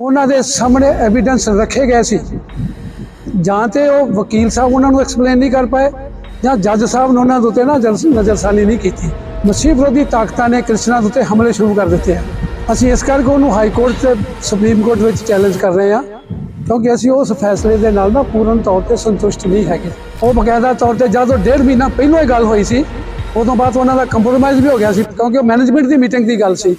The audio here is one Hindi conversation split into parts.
ਉਹਨਾਂ ਦੇ ਸਾਹਮਣੇ ਐਵੀਡੈਂਸ ਰੱਖੇ ਗਏ ਸੀ। ਜਾਂ ਤੇ ਉਹ ਵਕੀਲ ਸਾਹਿਬ ਉਹਨਾਂ ਨੂੰ ਐਕਸਪਲੇਨ ਨਹੀਂ ਕਰ ਪਾਏ ਜਾਂ ਜੱਜ ਸਾਹਿਬ ਨੇ ਉਹਨਾਂ ਦੇ ਉੱਤੇ ਨਾ ਨਜ਼ਰਸਾਨੀ ਨਹੀਂ ਕੀਤੀ। ਮਸੀਹ ਵਿਰੋਧੀ ਤਾਕਤਾਂ ਨੇ ਕ੍ਰਿਸਚਨਾਂ ਦੇ ਉੱਤੇ ਹਮਲੇ ਸ਼ੁਰੂ ਕਰ ਦਿੱਤੇ ਆ। ਅਸੀਂ ਇਸ ਕਰਕੇ ਉਹਨੂੰ ਹਾਈ ਕੋਰਟ ਤੇ ਸੁਪਰੀਮ ਕੋਰਟ ਵਿੱਚ ਚੈਲੰਜ ਕਰ ਰਹੇ ਹਾਂ, ਕਿਉਂਕਿ ਅਸੀਂ ਉਸ ਫੈਸਲੇ ਦੇ ਨਾਲ ਨਾ ਪੂਰਨ ਤੌਰ ਤੇ ਸੰਤੁਸ਼ਟ ਨਹੀਂ ਹੈਗੇ। ਉਹ ਬਕਾਇਦਾ ਤੌਰ ਤੇ ਜਦੋਂ 1.5 ਮਹੀਨਾ ਪਹਿਲਾਂ ਇਹ ਗੱਲ ਹੋਈ ਸੀ, उदों बाद उन्होंने कंप्रोमाइज़ भी हो गया सी, क्योंकि मैनेजमेंट की मीटिंग की गल सी।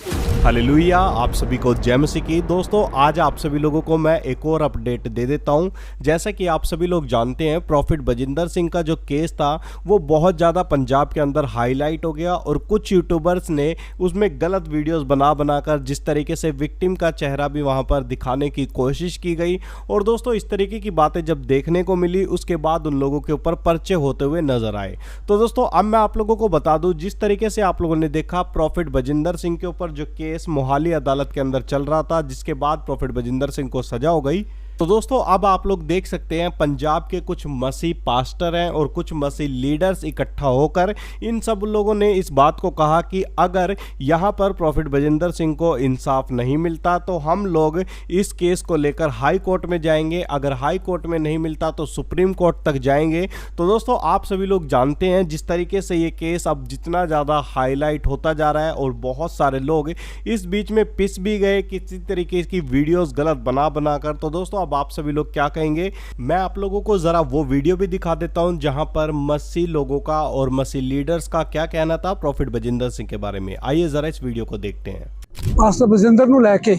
हालेलुया, आप सभी को जय मसीह की। दोस्तों, आज आप सभी लोगों को मैं एक और अपडेट दे देता हूं। जैसा कि आप सभी लोग जानते हैं, प्रॉफिट बजिंदर सिंह का जो केस था वो बहुत ज़्यादा पंजाब के अंदर हाईलाइट हो गया और कुछ यूट्यूबर्स ने उसमें गलत वीडियोस बनाकर जिस तरीके से विक्टिम का चेहरा भी वहां पर दिखाने की कोशिश की गई। और दोस्तों, इस तरीके की बातें जब देखने को मिली, उसके बाद उन लोगों के ऊपर पर्चे होते हुए नजर आए। तो दोस्तों, अब मैं आप लोगों को बता दूं, जिस तरीके से आप लोगों ने देखा प्रॉफिट बजिंदर सिंह के ऊपर जो केस मोहाली अदालत के अंदर चल रहा था, जिसके बाद प्रॉफिट बजिंदर सिंह को सजा हो गई। तो दोस्तों, अब आप लोग देख सकते हैं पंजाब के कुछ मसीह पास्टर हैं और कुछ मसीह लीडर्स इकट्ठा होकर इन सब लोगों ने इस बात को कहा कि अगर यहाँ पर प्रॉफिट बजिंदर सिंह को इंसाफ नहीं मिलता तो हम लोग इस केस को लेकर हाई कोर्ट में जाएंगे। अगर हाई कोर्ट में नहीं मिलता तो सुप्रीम कोर्ट तक जाएंगे। तो दोस्तों, आप सभी लोग जानते हैं जिस तरीके से ये केस अब जितना ज़्यादा हाईलाइट होता जा रहा है और बहुत सारे लोग इस बीच में पिस भी गए किसी तरीके की वीडियोज़ गलत बनाकर। तो दोस्तों, अब आप सभी लोग क्या कहेंगे, मैं आप लोगों को जरा वो वीडियो भी दिखा देता हूं जहां पर मसीह लोगों का और मसीह लीडर्स का क्या कहना था प्रॉफिट बजिंदर सिंह के बारे में। आइए जरा इस वीडियो को देखते हैं। पास्टर बजिंदर ਨੂੰ ਲੈ ਕੇ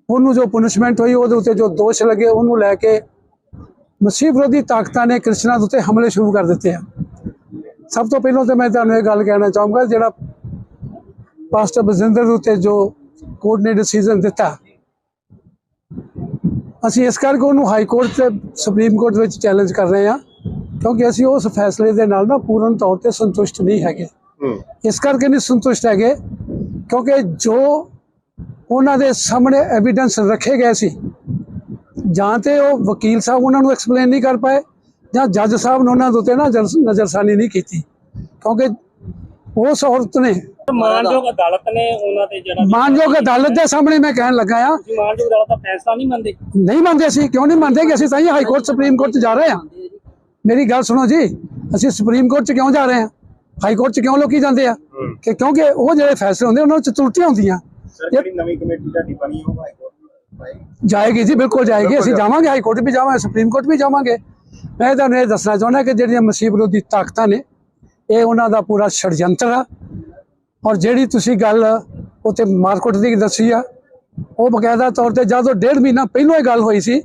ਉਹਨੂੰ ਜੋ ਪਨਿਸ਼ਮੈਂਟ ਹੋਈ, ਉਹਦੇ ਉੱਤੇ ਜੋ ਦੋਸ਼ ਲੱਗੇ, ਉਹਨੂੰ ਲੈ ਕੇ ਮਸੀਹ ਵਿਰੋਧੀ ਤਾਕਤਾਂ ਨੇ ਕ੍ਰਿਸਚਨਾਂ ਦੇ ਉੱਤੇ ਹਮਲੇ ਸ਼ੁਰੂ ਕਰ ਦਿੱਤੇ ਆ। ਸਭ ਤੋਂ ਪਹਿਲਾਂ ਤਾਂ ਮੈਂ ਤੁਹਾਨੂੰ ਇਹ ਗੱਲ ਕਹਿਣਾ ਚਾਹੂੰਗਾ, ਜਿਹੜਾ ਪਾਸਟਰ ਬਜਿੰਦਰ ਦੇ ਉੱਤੇ ਜੋ ਕੋਰਟ ਨੇ ਡਿਸੀਜਨ ਦਿੱਤਾ, ਅਸੀਂ ਇਸ ਕਰਕੇ ਉਹਨੂੰ ਹਾਈ ਕੋਰਟ ਤੇ ਸੁਪਰੀਮ ਕੋਰਟ ਵਿੱਚ ਚੈਲੰਜ ਕਰ ਰਹੇ ਹਾਂ, ਕਿਉਂਕਿ ਅਸੀਂ ਉਸ ਫੈਸਲੇ ਦੇ ਨਾਲ ਨਾ ਪੂਰਨ ਤੌਰ ਤੇ ਸੰਤੁਸ਼ਟ ਨਹੀਂ ਹੈਗੇ। ਇਸ ਕਰਕੇ ਨਹੀਂ ਸੰਤੁਸ਼ਟ ਹੈਗੇ ਕਿਉਂਕਿ ਜੋ ਉਹਨਾਂ ਦੇ ਸਾਹਮਣੇ ਐਵੀਡੈਂਸ ਰੱਖੇ ਗਏ ਸੀ, ਜਾਂ ਤੇ ਉਹ ਵਕੀਲ ਸਾਹਿਬ ਉਹਨਾਂ ਨੂੰ ਐਕਸਪਲੇਨ ਨਹੀਂ ਕਰ ਪਾਏ ਜਾਂ ਜੱਜ ਸਾਹਿਬ ਨੇ ਉਹਨਾਂ ਦੇ ਉੱਤੇ ਨਾ ਨਜ਼ਰਸਾਨੀ ਨਹੀਂ ਕੀਤੀ, ਕਿਉਂਕਿ ਉਸ ਔਰਤ ਨੇ ਮਾਨਯੋਗ ਅਦਾਲਤ ਨੇ ਉਹਨਾਂ ਤੇ ਜਿਹੜਾ ਮਾਨਯੋਗ ਅਦਾਲਤ ਦੇ ਸਾਹਮਣੇ ਮੈਂ ਕਹਿਣ ਲੱਗਾ ਆ, ਮਾਨਯੋਗ ਅਦਾਲਤ ਦਾ ਫੈਸਲਾ ਨਹੀਂ ਮੰਨਦੇ। ਅਸੀਂ ਕਿਉਂ ਨਹੀਂ ਮੰਨਦੇ ਕਿ ਅਸੀਂ ਤਾਂ ਹੀ ਹਾਈ ਕੋਰਟ ਸੁਪਰੀਮ ਕੋਰਟ 'ਚ ਜਾ ਰਹੇ ਹਾਂ। ਮੇਰੀ ਗੱਲ ਸੁਣੋ ਜੀ, ਅਸੀਂ ਸੁਪਰੀਮ ਕੋਰਟ 'ਚ ਕਿਉਂ ਜਾ ਰਹੇ ਹਾਂ, ਹਾਈ ਕੋਰਟ 'ਚ ਕਿਉਂ ਲੋਕੀ ਜਾਂਦੇ ਆ ਕਿ ਕਿਉਂਕਿ ਉਹ ਜਿਹੜੇ ਫੈਸਲੇ ਹੁੰਦੇ ਉਹਨਾਂ 'ਚ ਤਰੁੱਟੀਆਂ ਹੁੰਦੀਆਂ। ਜਿਹੜੀ ਨਵੀਂ ਕਮੇਟੀ ਤੁਹਾਡੀ ਬਣੀ ਉਹ ਹਾਈ ਕੋਰਟ ਜਾਏਗੀ ਜੀ, ਬਿਲਕੁਲ ਜਾਏਗੀ। ਅਸੀਂ ਜਾਵਾਂਗੇ, ਹਾਈ ਕੋਰਟ ਵੀ ਜਾਵਾਂਗੇ, ਸੁਪਰੀਮ ਕੋਰਟ ਵੀ ਜਾਵਾਂਗੇ। ਮੈਂ ਤੁਹਾਨੂੰ ਇਹ ਦੱਸਣਾ ਚਾਹੁੰਦਾ ਕਿ ਜਿਹੜੀਆਂ ਮਸੀਹ ਵਿਰੋਧੀ ਤਾਕਤਾਂ ਨੇ, ਇਹ ਉਹਨਾਂ ਦਾ ਪੂਰਾ ਛੜਯੰਤਰ ਆ। ਔਰ ਜਿਹੜੀ ਤੁਸੀਂ ਗੱਲ ਉੱਥੇ ਮਾਰਕੀਟ ਦੀ ਦੱਸੀ ਆ, ਉਹ ਬਕਾਇਦਾ ਤੌਰ ਤੇ ਜਦੋਂ 1.5 ਮਹੀਨਾ ਪਹਿਲਾਂ ਇਹ ਗੱਲ ਹੋਈ ਸੀ,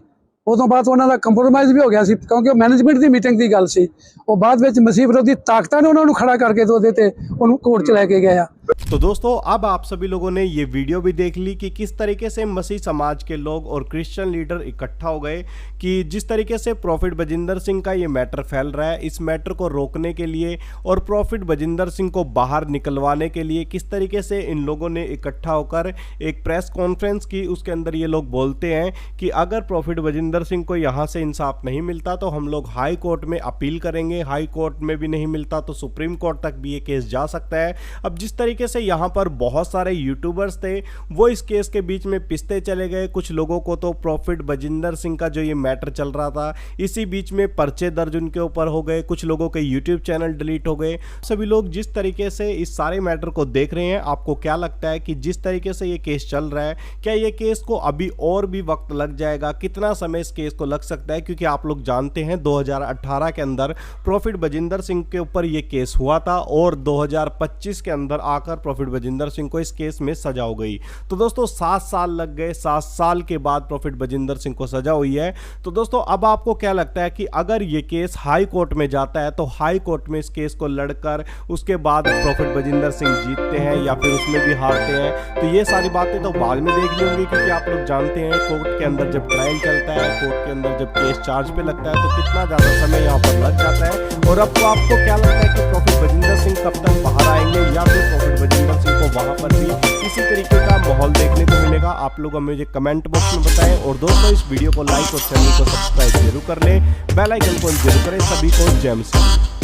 ਉਦੋਂ ਬਾਅਦ ਉਹਨਾਂ ਦਾ ਕੰਪਰੋਮਾਈਜ਼ ਵੀ ਹੋ ਗਿਆ ਸੀ, ਕਿਉਂਕਿ ਮੈਨੇਜਮੈਂਟ ਦੀ ਮੀਟਿੰਗ ਦੀ ਗੱਲ ਸੀ। ਉਹ ਬਾਅਦ ਵਿੱਚ ਮਸੀਹ ਵਿਰੋਧੀ ਤਾਕਤਾਂ ਨੇ ਉਹਨਾਂ ਨੂੰ ਖੜਾ ਕਰਕੇ ਤੇ ਉਹਦੇ ਤੇ ਉਹਨੂੰ ਕੋਰਟ 'ਚ ਲੈ ਕੇ ਗਏ ਆ। तो दोस्तों, अब आप सभी लोगों ने ये वीडियो भी देख ली कि किस तरीके से मसीह समाज के लोग और क्रिश्चियन लीडर इकट्ठा हो गए कि जिस तरीके से प्रॉफिट बजिंदर सिंह का ये मैटर फैल रहा है, इस मैटर को रोकने के लिए और प्रॉफिट बजिंदर सिंह को बाहर निकलवाने के लिए किस तरीके से इन लोगों ने इकट्ठा होकर एक प्रेस कॉन्फ्रेंस की। उसके अंदर ये लोग बोलते हैं कि अगर प्रॉफिट बजिंदर सिंह को यहाँ से इंसाफ नहीं मिलता तो हम लोग हाई कोर्ट में अपील करेंगे, हाई कोर्ट में भी नहीं मिलता तो सुप्रीम कोर्ट तक भी ये केस जा सकता है। अब जिस तरीके से यहाँ पर बहुत सारे यूट्यूबर्स थे, वो इस केस के बीच में पिसते चले गए। कुछ लोगों को तो प्रॉफिट बजिंदर सिंह का जो ये मैटर चल रहा था, इसी बीच में पर्चे दर्ज उनके ऊपर हो गए, कुछ लोगों के यूट्यूब चैनल डिलीट हो गए। सभी लोग जिस तरीके से इस सारे मैटर को देख रहे हैं, आपको क्या लगता है कि जिस तरीके से ये केस चल रहा है, क्या ये केस को अभी और भी वक्त लग जाएगा? कितना समय इस केस को लग सकता है? क्योंकि आप लोग जानते हैं 2018 के अंदर प्रॉफिट बजिंदर सिंह के ऊपर ये केस हुआ था और 2025 के अंदर आकर प्रॉफिट बजिंदर सिंह को इस केस में सजा हो गई। तो दोस्तों, 7 साल लग गए। 7 साल के बाद प्रॉफिट बजिंदर सिंह को सजा हुई है। तो दोस्तों, अब आपको क्या लगता है कि अगर ये केस हाई कोर्ट में जाता है तो हाई कोर्ट में इस केस को लड़कर उसके बाद प्रॉफिट बजिंदर सिंह जीतते हैं या फिर उसमें भी हारते हैं? तो ये सारी बातें तो बाद में देखनी होंगी, क्योंकि आप लोग जानते हैं कोर्ट के अंदर जब ट्रायल चलता है, कोर्ट के अंदर जब केस चार्ज पे लगता है तो कितना ज़्यादा समय यहाँ पर लग जाता है। और अब तो आपको क्या लगता है कि प्रॉफिट बजिंदर सिंह कब तक बाहर आएंगे या फिर प्रॉफिट बजिंदर सिंह को वहाँ पर भी इसी तरीके का माहौल देखने को मिलेगा? आप लोग हमें मुझे कमेंट बॉक्स में बताएं। और दोस्तों, इस वीडियो को लाइक और चैनल को सब्सक्राइब जरूर कर लें, बेल आइकन को जरूर करें। सभी को जय मसीह।